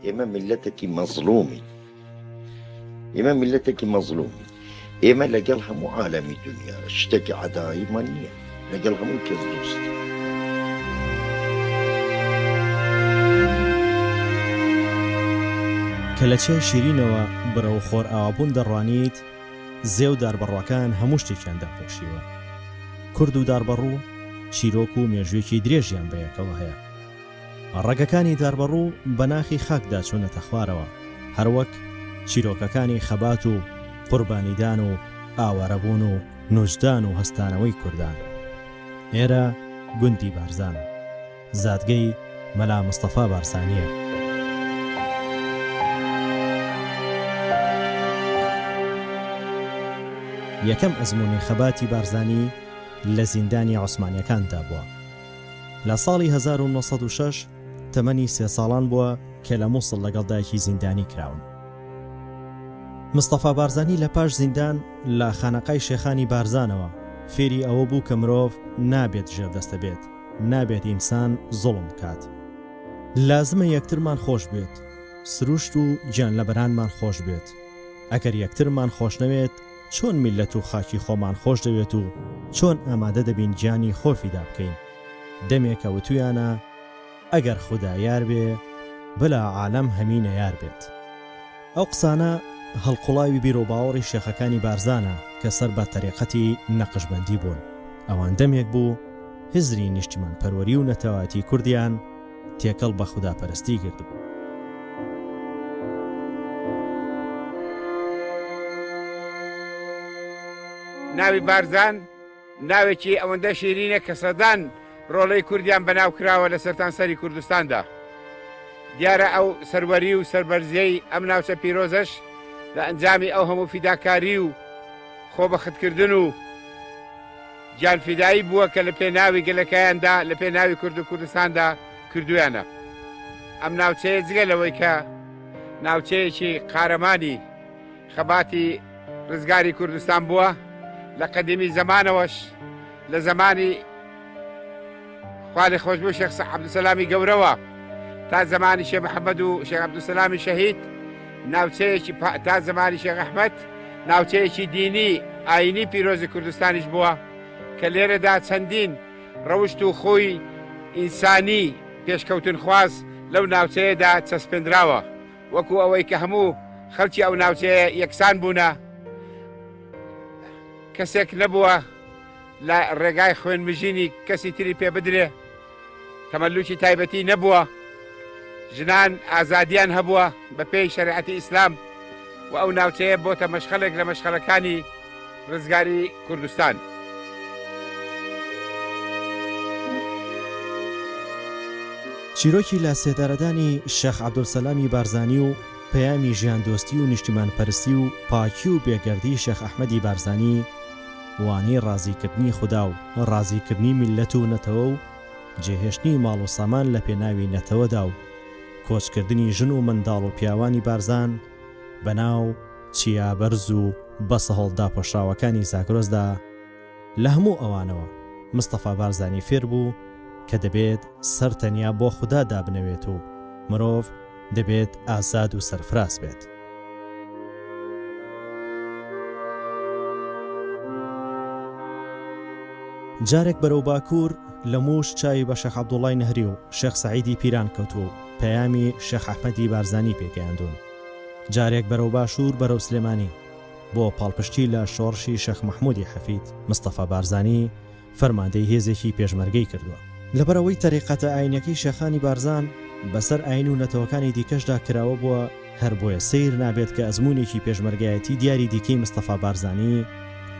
ئێمە ملەتێکی مەزلومی، ئێمە ملەتێکی مەزلومی، ئێمە لەگەڵ هەموو عالەمی دنیا شتێکی عەداییمان نییە، لەگەڵ هەموو کەس دۆست. کە لە چێ شیرینەوە برە و خۆر ئاوابوون دەڕوانیت، زێ و داربەڕوەکان هەموو شتێکیان داپۆشیوە. کورد و داربەڕوو چیرۆک و مێژوێکی درێژیان بەیەکەوە هەیە. ڕەگەکانی داربەڕوو بە ناخی خاکدا چوونەتە خوارەوە، هەروەک چیرۆکەکانی خەبات و قوربانیدان و ئاوارەبوون و نوژدان و هەستانەوەی کوردان. ئێرە گوندی بارزانە، زادگەی مەلا مستەفا بارزانیە. یەکەم ئەزموونی خەباتی بارزانی لە زیندانی عوسمانیەکاندا بووە. لە ساڵی 1906 تەمەنی 3 ساڵان بووە کە لە مووسڵ لەگەڵ دایکی زیندانی کراون. مستەفا بارزانی لە پاش زیندان لە خانەقای شێخانی بارزانەوە فێری ئەوە بوو کە مرۆڤ نابێت ژێردەستە بێت، نابێت ئینسان زوڵم بکات. لازمە یەکترمان خۆش بێت، سروشت و گیان لەبەرانمان خۆش بێت. ئەگەر یەکترمان خۆش نەوێت، چۆن میلەت و خاکی خۆمان خۆش دەوێت و چۆن ئامادە دەبین گیانی خۆفیدا بکەین. دەمێکە وتویانە ئەگەر خودا یار بێ بەلا عالەم هەمینە یار بێت. ئەو قسانە هەڵقوڵاوی بیرۆباوەڕی شێخەکانی بارزانە کە سەر بە تەریقەتی نەقشبەندی بوون. ئەوان دەمێک بوو هزری نیشتیمان پەروەری و نەتەواتی کوردیان تێکەڵ بە خوداپەرستی گرتبوو. ناوی بارزان ناوێکی ئەوەندە شیرینە کە سەدان ڕۆڵەی کوردیان بەناو کراوە لە سەرتان سەری کوردستاندا. دیارە ئەو سەروەری و سەربەرزیەی ئەم ناوچە پیرۆزەش لە ئەنجامی ئەو هەموو فیداکاری و خۆبەختکردن و گیانفیدایی بووە کە لە پێناوی گەلەکەیاندا لە پێناوی کورد و کوردستاندا کردویانە. ئەم ناوچەیە جگە لەوەی کە ناوچەیەکی قارەمانی خەباتی ڕزگاری کوردستان بووە، لە قەدیمی زەمانەوەش لە زەمانی خوا لێ خۆش بوو شێخ عەبدولسەلامی گەورەوە تا زەمانی شێخ محەممەد و شێخ عەبدولسەلامی شەهید، ناوچەیەکی تا زەمانی شێخ ئەحمەد ناوچەیەکی دینی ئاینی پیرۆزی کوردستانیش بووە کە لێرەدا چەندین ڕەوشت و خۆی ئینسانی پێشکەوتن خواز لەو ناوچەیەدا چەسپێنراوە، وەکو ئەوەی کە هەموو خەڵکی ئەو ناوچەیە یەکسان بوونە، کەسێک نەبووە لە ڕێگای خوێن مژینی کەسی تری پێ بدرێ، تەمەلوکی تایبەتی نەبووە، ژنان ئازادیان هەبووە بە پێی شەریعەتی ئیسلام و ئەو ناوچەیە بۆتە مەشخەلێک لە مەشخەلەکانی ڕزگاری کوردستان. چیرۆکی لە سێدارەدانی شێخ عەبدولسەلامی بارزانی و پەیامی ژیان دۆستی و نیشتیمان پەرستی و پاکی و بێگەردی شێخ ئەحمەدی بارزانی وانەی ڕازیکردنی خودا و ڕازیکردنی میلەت و نەتەوە و جێهێشتنی ماڵ و سامان لە پێناوی نەتەوەدا و کۆچکردنی ژن و منداڵ و پیاوانی بارزان بەناو چیابەرز و بەسە هەڵدا پۆشراوەکانی زاگرۆزدا. لە هەموو ئەوانەوە مستەفا بارزانی فێر بوو کە دەبێت سەر تەنیا بۆ خودا دابنەوێت و مرۆڤ دەبێت ئازاد و سەرفراز بێت. جارێک بەرەو باکوور لە موش چاوی بە شێخ عەبدوڵڵای نەهری و شێخ سەعیدی پیران کەوتووە و پەیامی شێخ ئەحمەدی بارزانی پێگەیاندون. جارێک بەرەو باشوور بەرەو سلێمانی بۆ پاڵپشتی لە شۆڕشی شێخ مەحموودی حەفید، مستەفا بارزانی فەرماندەی هێزێکی پێشمەرگەی کردووە. لەبەرەوەی تەریقەتە ئاینەکەی شێخانی بارزان بەسەر ئاین و نەتەوەکانی دیکەشدا کراوە بووە، هەر بۆیە سیر نابێت کە ئەزمونێکی پێشمەرگایەتی دیاری دیکەی مستەفا بارزانی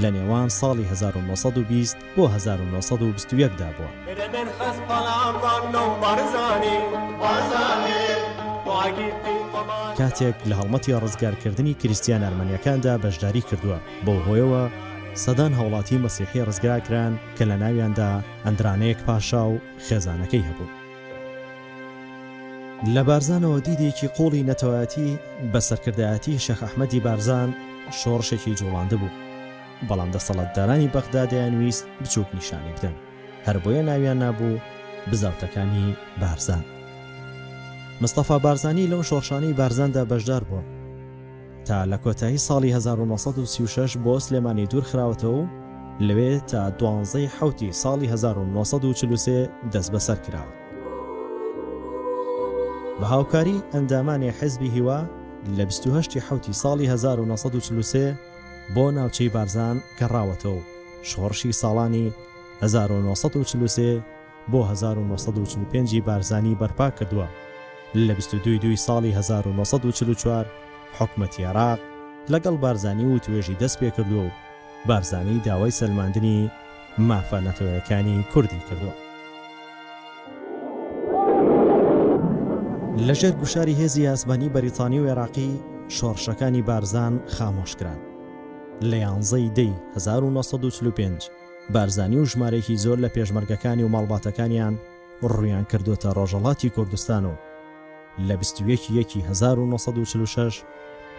لە نێوان ساڵی 1920 بۆ 1921 دا بووە. کاتێک لە هەڵمەتی ڕزگارکردنی کریستیان ئەرمەنیەکاندا بەشداری کردووە، بۆ هۆیەوە سەدان هەوڵاتی مەسیحی ڕزگارکران کە لە ناویاندا ئەندرانەیەک پاشا و خێزانەکەی هەبوو. لە بارزانەوە دیدێکی قوڵی نەتەوەیەتی بە سەرکردایەتی شێخ ئەحمەدی بارزان شۆڕشێکی جوڵاندە بوو، بەڵام دەسەڵاتدارانی بەغدادیان ویست بچووک نیشانی بدەن، هەر بۆیە ناویان نابوو بزاوتەکانی بارزان. مستەفا بارزانی لەو شۆڕشانەی بارزاندا بەشدار بووە تا لە کۆتایی ساڵی 1936 بۆ سلێمانی دوور خراوەتەوە و لەوێ تا 12 حوتی ساڵی 1943 دەست بەسەر کراوە. بە هاوکاری ئەندامانی حیزبی هیوا لە 28 حوتی ساڵی 1943 بۆ ناوچەی بارزان گەڕاوەتەوە. شۆڕشی ساڵانی 1943 بۆ 1945 بارزانی بەرپا کردووە. لە 22 ساڵی 1944 حکومەتی عێراق لەگەڵ بارزانی و توێژی دەست پێ کردووە و بارزانی داوای سەلماندنی مافە نەتەوەیەکانی کوردی کردووە. لەژێر گوشاری هێزی ئاسمانی بەریتانی و عێراقی شۆڕشەکانی بارزان خامۆشکران. لە 11 دەی 1945 بارزانی و ژمارەیەکی زۆر لە پێشمەرگەکانی و ماڵباتەکانیان ڕوویان کردوتە ڕۆژهەڵاتی کوردستان و لە 21 1946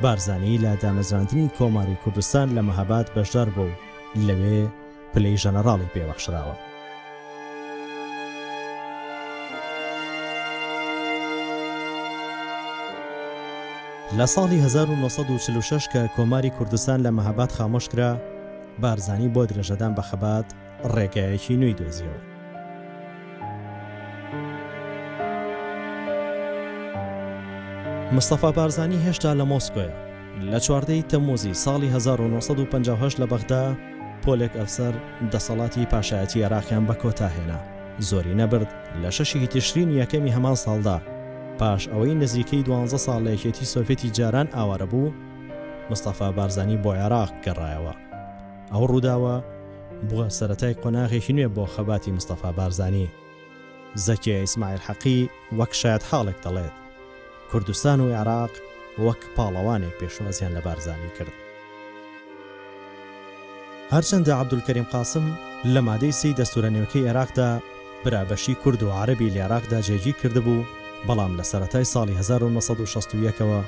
بارزانی لە دامەزراندنی کۆماری کوردستان لە مەهاباد بەشدار بوو و لەوێ پلەی ژەنەراڵی پێبەخشراوە. لە ساڵی 1946 کە کۆماری کوردستان لە مەهاباد خامۆش کرا، بارزانی بۆ درێژەدان بە خەبات ڕێگایەکی نوێی دۆزیەوە. مستەفا بارزانی هێشتا لە مۆسکۆیە. لە 14 تەمموزی ساڵی 1958 لە بەغدا پۆلێک ئەفسەر دەسەڵاتی پاشایەتی عێراقیان بە کۆتا هێنا. زۆری نەبرد لە 6 تشرین یەکەمی هەمان ساڵدا پاش ئەوەی نزیکەی 12 ساڵ لە یەکێتی سۆڤێتی جاران ئاوارە بوو، مستەفا بارزانی بۆ عێراق گەڕایەوە. ئەو ڕووداوە بووە سەرەتای قۆناغێکی نوێ بۆ خەباتی مستەفا بارزانی. زەکیە ئیسماعیل حەقی وەک شایەت حاڵێک دەڵێت، کوردستان و عێراق وەک پاڵەوانێک پێشوازیان لە بارزانی کرد. هەرچەندە عەبدولکەریم قاسم لە مادەی 3 دەستورە نێوەکەی عێراقدا برابەشی کورد و عەرەبی لە عێراقدا جێگیر کردبوو، بەڵام لە سەرەتای ساڵی 1961ەوە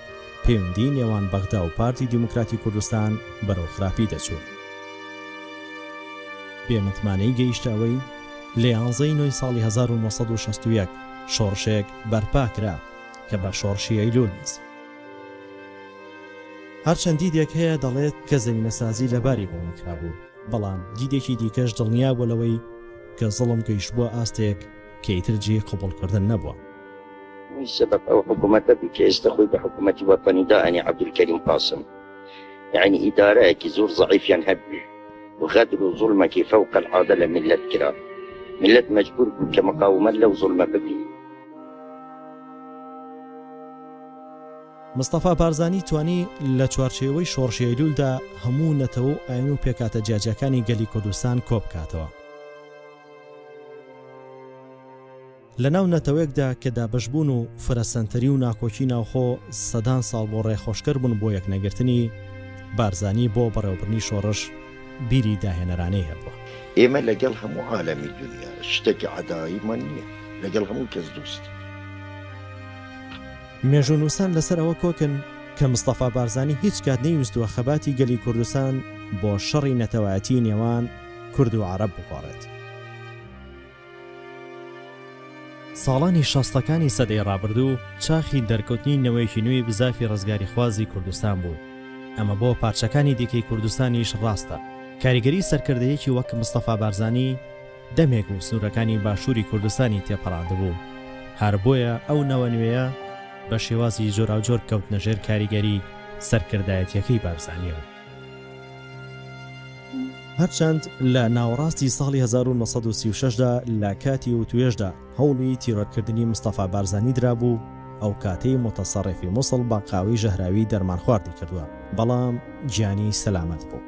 پەیوەندی نێوان بەغدا و پارتی دیموکراتی کوردستان بەرەو خراپی دەچوو. بێمتمانەی گەیشتەوەی لە 11 نوێی ساڵی 1961 شۆڕشێک بەرپا کرا کە بە شۆڕشی ئەیلول نیست. هەرچەند دیدێک هەیە دەڵێت کە زەمینەسازی لەباری بۆ کرابوو، بەڵام دیدێکی دیکەش دڵنیا بوو لەوەی کە زەڵم گەیشت بووە ئاستێک کە ئیترجی قبوڵکردن نەبووە. السبب أو حكومته بكيستخوي بحكومة وطني داعني عبدالكريم قاسم، يعني إدارة زور ضعيف ينهبل وغدر وظلمك فوق العادة لملة كرام، ملة مجبور كمقاومة لو ظلم بكي. مستەفا بارزانی توانی لە چوارچێوەی شۆڕشی ئەیلولدا هەموو نەتەوە و ئاین و پێکاتە جیاجەکانی گەلی کوردستان کۆبکاتەوە. لە ناو نەتەوەیەکدا کە دابەشبوون و فرەسەنتەری و ناکۆکی ناوخۆ سەدان ساڵ بۆ ڕێخۆشکەر بوون بۆ یەکنەگرتنی، بارزانی بۆ بەڕێوەبرنی شۆڕش بیری داهێنەرانەی هەبووە. ئێمە لەگەڵ هەموو عالەمی دنیا شتێکی عەداییمان نییە، لەگەڵ هەموو کەس دۆست. مێژوونووسان لەسەر ئەوە کۆکن کە مستەفا بارزانی هیچ کات نەیویستووە خەباتی گەلی کوردستان بۆ شەڕی نەتەوایەتی نێوان کورد و عەرەب بگۆڕێت. ساڵانی 60ەکانی سەدەی ڕابردوو چاخی دەرکەوتنی نەوەیەکی نوێی بزافی ڕزگاری خوازی کوردستان بوو. ئەمە بۆ پارچەکانی دیکەی کوردستانیش ڕاستە. کاریگەری سەرکردەیەکی وەک مستەفا بارزانی دەمێک و سنوورەکانی باشووری کوردستانی تێپەڕاندبوو. هەر بۆیە ئەو نەوە نوێیە بە شێوازی جۆراوجۆر کەوت نەژێر کاریگەری سەرکردایەتیەکەی بارزانیەوە. هەرچەند لە ناوەڕاستی ساڵی 1936دا لە کاتی و توێژدا هەوڵی تیرۆرکردنی مستەفا بارزانی درابوو، ئەو کاتەی متەسەڕیفی مووسڵ بە قاوەی ژەهراوی دەرمان خواردی کردووە، بەڵام گیانی سەلامەت بوو.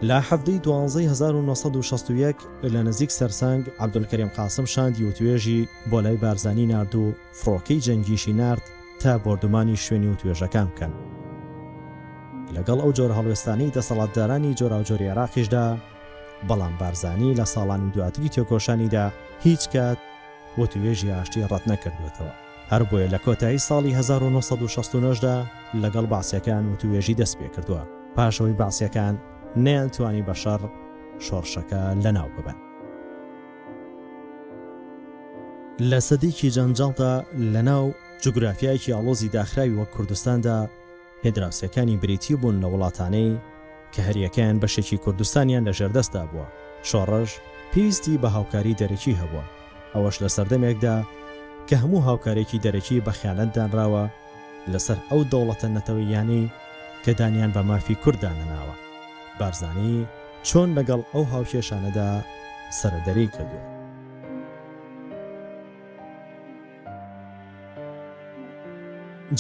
لە هەفتەی 12 1961 لە نزیک سەرسنگ عەبدولکەریم قاسم شاندی و توێژی بۆ لای بارزانی نارد و فڕۆکەی جەنگیشی نارد تا بۆردومانی شوێنی و توێژەکان بکەن. لەگەڵ ئەو جۆرە هەڵوێستانی دەسەڵاتدارانی جۆراوجۆری عێراقیشدا، بەڵام بارزانی لە ساڵانی دواتری تێکۆشانیدا هیچ کات بۆ توێژی ئاشتی ڕەت نەکردوێتەوە. هەر بۆیە لە کۆتایی ساڵی 1969دا لەگەڵ باسیەکان و توێژی دەست پێ کردووە. پاشەوەی باسیەکان نەیانتوانی بە شەڕ شۆڕشەکە لەناو ببەن. لە سەدەیەکی جەنجاڵدا لەناو جوگرافیایەکی ئاڵۆزی داخراوی وەک کوردستاندا هێدراوسەکانی بریتی بوون لە وڵاتانەی کە هەریەکەیان بەشێکی کوردستانیان لە ژێردەستدا بووە. شۆڕەش پێویستی بە هاوکاری دەرەکی هەبووە، ئەوەش لە سەردەمێکدا کە هەموو هاوکارێکی دەرەکی بە خیانەت دانراوە لەسەر ئەو دەوڵەتە نەتەوەییانەی کە دانیان بە مافی کووردا نەناوە. بارزانی چۆن لەگەڵ ئەو هاوکێشانەدا سەردەری کردووە.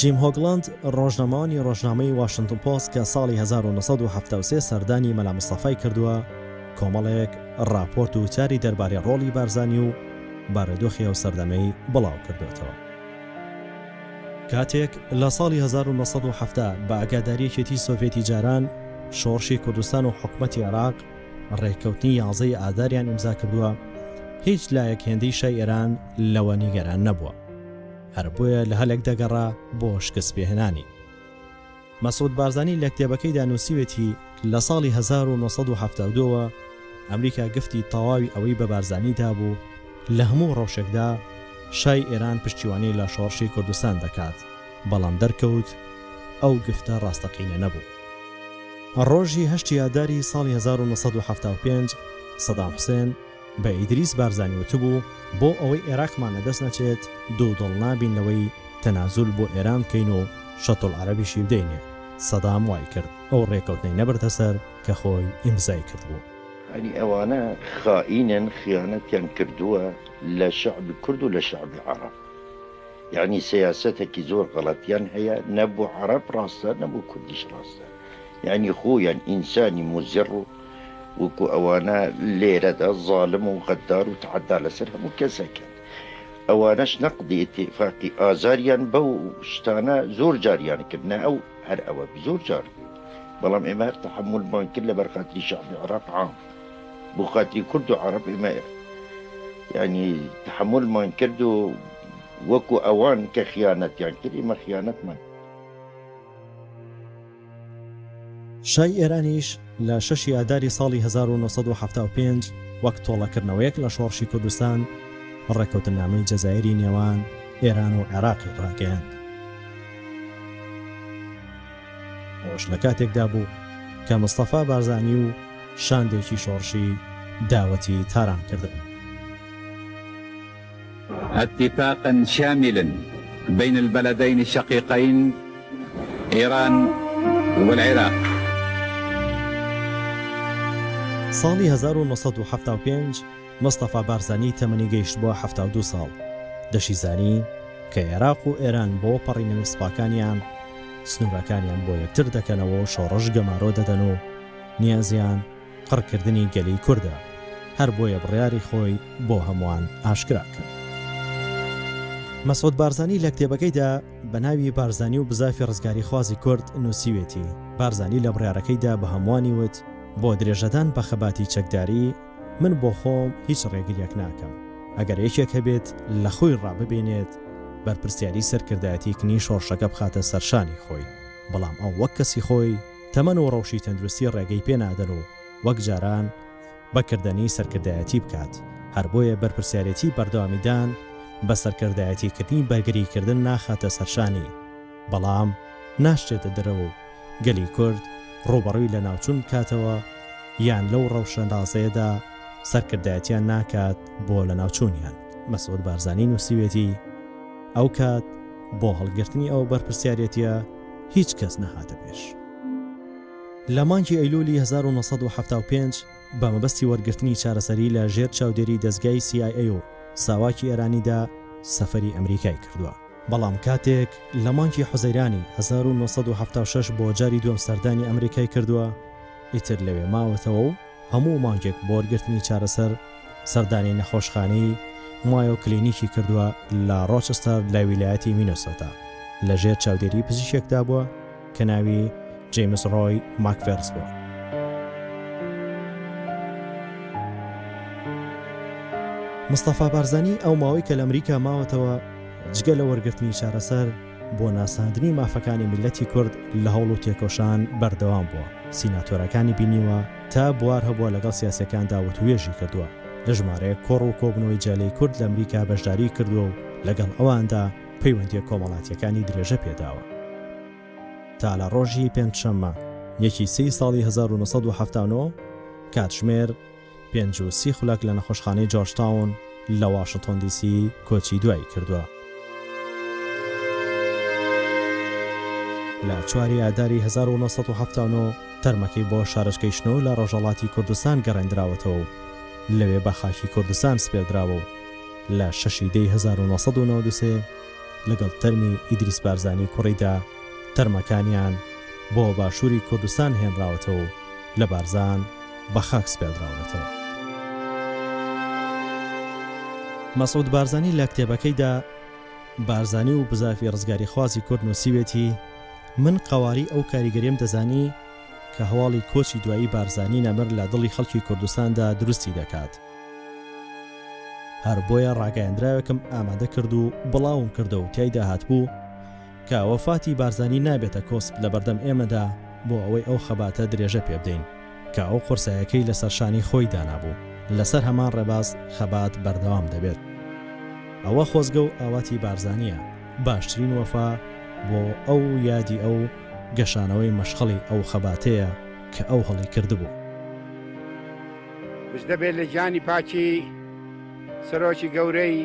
جیم هۆگلاند ڕۆژنامەوانی ڕۆژنامەی واشنگتن پۆست کە ساڵی 1973 سەردانی مەلا مستەفای کردووە کۆمەڵێک راپۆرت و چاری دەربارەی ڕۆڵی بارزانی و بارەدۆخی ئەو سەردەمەی بڵاو کردوێتەوە. کاتێک لە ساڵی 1970 بە ئاگاداریەکێتی سۆڤێتی جاران شۆڕشی کوردستان و حکومەتی عێراق ڕێککەوتنی 11 ئاداریان ئیمزا کردووە، هیچ لایەک هێندەی شای ئێران لەوە نیگەران نەبووە، هەر بۆیە لە هەلێک دەگەڕا بۆ شکست پێهێنانی. مەسعود بارزانی لە کتێبەکەیدا نووسیوێتی لە ساڵی 1972ەوە ئەمریکا گفتی تەواوی ئەوەی بە بارزانیدا بوو لە هەموو ڕەوشێکدا شای ئێران پشتیوانی لە شۆڕشی کوردستان دەکات، بەڵام دەرکەوت ئەو گفتە ڕاستەقینە نەبوو. ڕۆژی 8 ئاداری ساڵی 1975 سەدام حوسێن بە ئیدریس بارزانی وتبوو بۆ ئەوەی عێراقمان لەدەست نەچێت دوو دڵ نابینەوەی تەنازول بۆ ئێران بکەین و شەتڵ عەرەبیشی بدەینێ. سەدام وای کرد ئەو ڕێکەوتنەی نەبردە سەر کە خۆی ئیمزای کردبوو. يعني ئەوانە خائینن خیانەتیان کردووە لە شعب کورد و لە شعب عرب. يعني سیاسەتێکی زۆر غەڵەتیان هەیە، نەبوو عرب ڕاستە نەبوو کوردیش ڕاستە. يعني خۆیان ئینسانی مزر و وەکو ئەوانە لێرەدا ظالم و غەدار و تعدا لەسەر هەموو کەسەکە. ئەوانەش نەقدی ئیتیفاقی ئازاریان بەو شتانە زۆر جاریان کردنە، ئەو هەر ئەوە زۆر جار، بەڵام ئێمە تەحملمان کرد لە بەرخاتری شعبی عێراق عام، بۆ خاتری کورد و عرب ئێمە يعني تحملمان کرد و وەکو ئەوان کە خیانەتیان کرد ئێمە خیانەتمان. شای ئێرانیش لە 6 ئاداری ساڵی 1975 وەک تۆڵەکردنەوەیەک لە شۆڕشی کوردستان ڕێکەوتنامەی جەزایری نێوان ئێران و عێراقی ڕاگەیاند. ئەوش لە کاتێکدا بوو کە مستەفا بارزانی و شاندێکی شۆڕشی داوەتی تاران کردبوو. اتفاقا شاملا بين البلدين الشقيقين إيران والعراق. ساڵی 1975 مستەفا بارزانی تەمەنی گەیشت بۆ 72 ساڵ، دەشیزانی کە عێراق و ئێران بۆ پەڕینەوەی سوپاکانیان سنوورەکانیان بۆ یەکتر دەکەنەوە و شۆڕش گەمارۆ دەدەن و نیازیان قڕکردنی گەلی کووردە، هەر بۆیە بڕیاری خۆی بۆ هەمووان ئاشکرا کرد. مەسعود بارزانی لە کتێبەکەیدا بە ناوی بارزانی و بزافی ڕزگاری خوازی کورد نووسیوێتی. بارزانی لە بڕیارەکەیدا بە هەمووانی وت بۆ درێژەدان بە خەباتی چەکداری من بۆ خۆم هیچ ڕێگریەک ناکەم، ئەگەر یەکێک هەبێت لە خۆی ڕاببێنێت بەرپرسیاری سەرکردایەتی کنی شۆڕشەکە بخاتە سەرشانی خۆی، بەڵام ئەو وەک کەسی خۆی تەمەن و ڕەوشی تەندروستی ڕێگەی پێ نادەن و وەک جاران بەکردنی سەرکردایەتی بکات، هەر بۆیە بەرپرسیارەتی بەردەوامیدان بە سەرکردایەتیکردنی بەرگریکردن ناخاتە سەرشانی، بەڵام ناشتێتە دەرەوە و گەلی کورد ڕوبەڕووی لە ناوچوون کاتەوە یان لەو ڕەوشە نازەیەدا سەرکردایەتیان ناکات بۆ لە ناوچوونیان. مەسعود بارزانی نووسیوێتی ئەو کات بۆ هەڵگرتنی ئەو بەرپرسیارەتیە هیچ کەس نەهاتە پێش. لە مانگی ئەیلولی 1975 بە مەبەستی وەرگرتنی چارەسەری لە ژێر چاودێری دەستگای CIA و ساواکی ئێرانیدا سەفەری ئەمریکای کردووە، بەڵام کاتێک لە مانگی حوزەیرانی 1976 بۆ جاری دووەم سەردانی ئەمریکای کردووە، ئیتر لەوێ ماوەتەوە و هەموو مانگێک بۆ وەرگرتنی چارەسەر سەردانی نەخۆشخانەی مایۆ کلینیکی کردووە لە ڕۆچستەر لە ویلایەتی مینەسۆتا، لە ژێر چاودێری پزیشکێکدا بووە کە ناوی جیمس ڕۆی ماکفێرس بووە. مستەفا بارزانی ئەو ماوەی کە لە ئەمریکا ماوەتەوە جگە لە وەرگرتنی چارەسەر بۆ ناساندنی مافەکانی میلەتی کورد لە هەوڵ و تێکۆشان بەردەوام بووە. سیناتۆرەکانی بینیوە تا بوار هەبووە لەگەڵ سیاسەکاندا وتوێژی کردووە، لە ژمارەیە کۆڕ و کۆبنەوەی جالەی کورد لە ئەمریکا بەشداری کردووە و لەگەڵ ئەواندا پەیوەندیە کۆمەڵاتیەکانی درێژە پێداوە. تا لە ڕۆژی پێنجشەممە 1 ساڵی 1970 کاتژمێر 5 خولەک لە نەخۆشخانەی جۆرجتاون لە واشنتن دیسی کۆچی دوایی کردووە. لە 4 ئاداری 1970 تەرمەکەی بۆ شارەشکەیشتنەوە لە ڕۆژهەڵاتی کوردستان گەڕێنراوەتەوە و لەوێ بە خاکی کوردستان سپێدراوە و لە 6 دەی 1993 لەگەڵ تەرمی ئیدریس بارزانی کوڕیدا تەرمەکانیان بۆ باشووری کوردستان هێنراوەتەوە و لە بارزان بە خاک سپێدراونەتەوە. مەسعود بارزانی لە کتێبەکەیدا بارزانی و بزافی ڕزگاری خوازی کورد نووسیوێتی من قەواری ئەو کاریگەریم دەزانی کە هەواڵی کۆچی دوایی بارزانی نەمر لە دڵی خەڵکی کوردستاندا دروستی دەکات. هەر بۆیە ڕاگەیاندراوێکم ئامادە کرد و بڵاوم کردە و تیایدا هاتبوو کە وەفاتی بارزانی نابێتە کۆسپ لە بەردەم ئێمەدا بۆ ئەوەی ئەو خەباتە درێژە پێ بدەین کە ئەو قورسایەکەی لەسەر شانی خۆی دانابوو لەسەر هەمان ڕێباز خەبات بەردەوام دەبێت. ئەوە خۆزگە و ئاواتی بارزانیە باشترین وەفا بۆ ئەو یادی ئەو گەشانەوەی مەشخەڵی ئەو خەباتەیە کە ئەو هەڵی کردبوو. دەبێت لە گیانی پاچی سەرۆکی گەورەی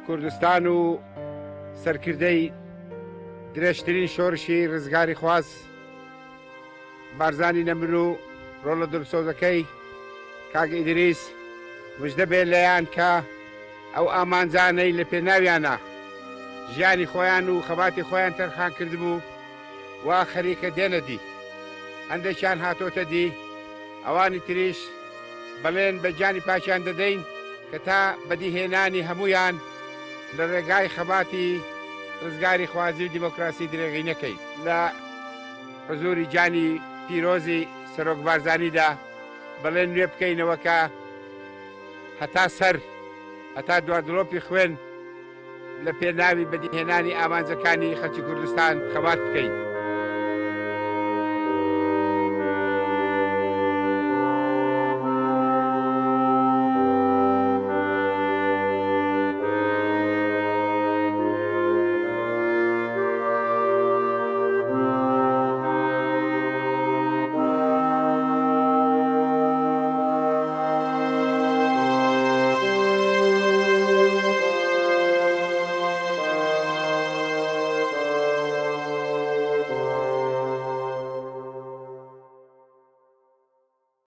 کوردستان و سەرکردەی درێژترین شۆڕشی ڕزگاری خواست بارزانی نەمر و ڕۆڵە دڵسۆزەکەی کاک ئیدریس وژدە بێت لەیان کە ئەو ئامانجانەی لە پێناویانە ژیانی خۆیان و خەباتی خۆیان تەرخان کردبوو وا خەریکە دێنە دی هەندێکیان هاتۆتە دی ئەوانی تریش بەڵێن بە گیانی پاچیان دەدەین کە تا بەدیهێنانی هەمویان لە ڕێگای خەباتی ڕزگاری خوازی و دیموکراسی درێغی نەکەی لە حزوری گیانی پیرۆزی سەرۆک بارزانیدا بەڵێن نوێ بکەینەوە کە هەتا سەر هەتا دواردڵۆپی خوێن لە پێناوی بەدیهێنانی ئامانجەکانی خەڵکی کوردستان خەبات بکەین.